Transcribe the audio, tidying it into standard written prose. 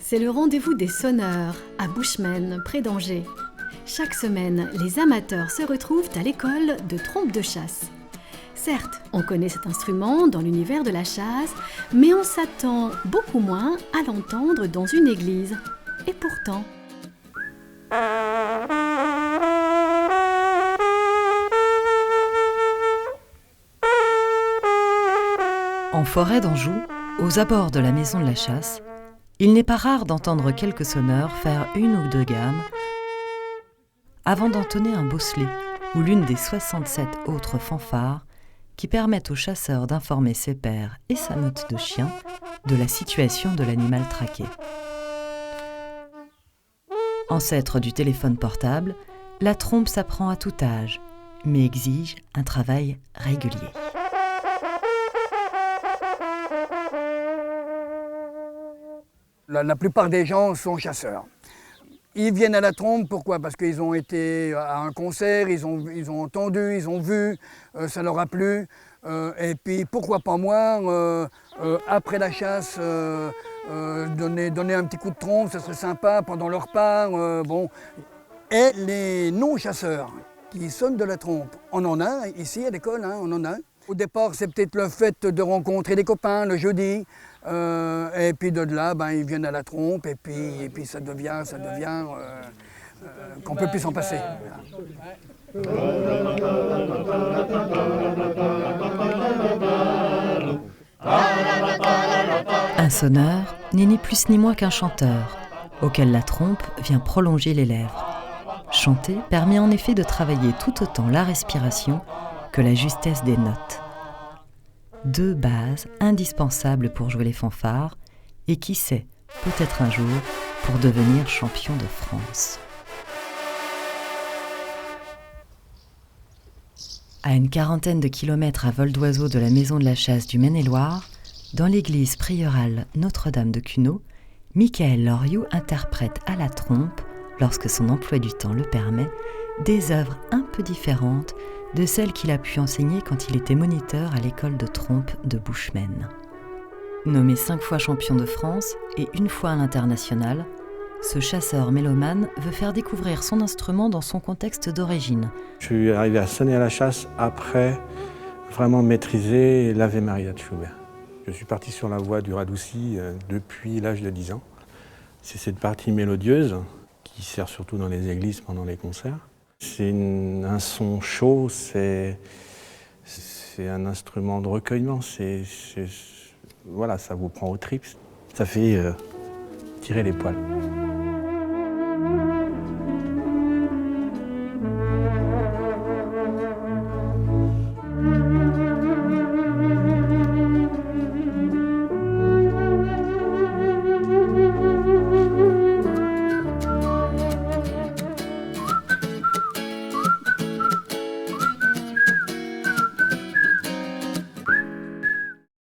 C'est le rendez-vous des sonneurs à Bushman, près d'Angers. Chaque semaine, les amateurs se retrouvent à l'école de trompe de chasse. Certes, on connaît cet instrument dans l'univers de la chasse, mais on s'attend beaucoup moins à l'entendre dans une église. Et pourtant... En forêt d'Anjou, aux abords de la maison de la chasse, il n'est pas rare d'entendre quelques sonneurs faire une ou deux gammes avant d'entonner un bosselet ou l'une des 67 autres fanfares qui permettent aux chasseurs d'informer ses pairs et sa meute de chiens de la situation de l'animal traqué. Ancêtre du téléphone portable, la trompe s'apprend à tout âge, mais exige un travail régulier. La plupart des gens sont chasseurs. Ils viennent à la trompe, pourquoi? Parce qu'ils ont été à un concert, ils ont entendu, ils ont vu, ça leur a plu. Et puis pourquoi pas moi, après la chasse, donner un petit coup de trompe, ça serait sympa pendant le repas. Bon. Et les non-chasseurs qui sonnent de la trompe, on en a ici à l'école, hein, on en a. Au départ, c'est peut-être le fait de rencontrer des copains le jeudi. Et puis de là, ils viennent à la trompe et puis ça devient qu'on ne peut plus s'en passer. Un sonneur n'est ni plus ni moins qu'un chanteur, auquel la trompe vient prolonger les lèvres. Chanter permet en effet de travailler tout autant la respiration que la justesse des notes. Deux bases indispensables pour jouer les fanfares et qui sait, peut-être un jour, pour devenir champion de France. À une quarantaine de kilomètres à vol d'oiseau de la maison de la chasse du Maine-et-Loire, dans l'église priorale Notre-Dame de Cuno, Michael Loriot interprète à la trompe, lorsque son emploi du temps le permet, des œuvres un peu différentes de celles qu'il a pu enseigner quand il était moniteur à l'école de trompe de Bushman. Nommé 5 fois champion de France et 1 fois à l'international, ce chasseur mélomane veut faire découvrir son instrument dans son contexte d'origine. Je suis arrivé à sonner à la chasse après vraiment maîtriser l'Ave Maria de Schubert. Je suis parti sur la voie du radouci depuis l'âge de 10 ans. C'est cette partie mélodieuse qui sert surtout dans les églises pendant les concerts. C'est un son chaud, c'est un instrument de recueillement, voilà, ça vous prend aux tripes, ça fait tirer les poils.